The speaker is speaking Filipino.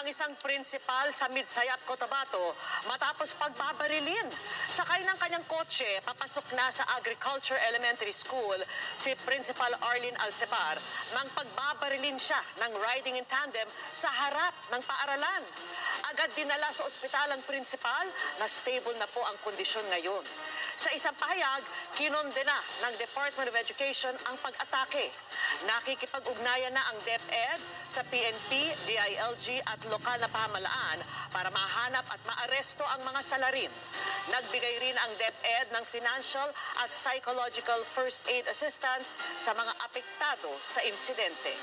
ang isang principal sa Midsayap, Cotabato matapos pagbabarilin. Sakay ng kanyang kotse, papasok na sa Agriculture Elementary School si Principal Arlene Alcebar nang pagbabarilin siya ng riding in tandem sa harap ng paaralan. Agad dinala sa ospital ang principal na stable na po ang kondisyon ngayon. Sa isang pahayag, kinondena ng Department of Education ang pag-atake. Nakikipag-ugnayan na ang DepEd sa PNP, DILG at lokal na pamahalaan para mahanap at maaresto ang mga salarin. Nagbigay rin ang DepEd ng financial at psychological first aid assistance sa mga apektado sa insidente.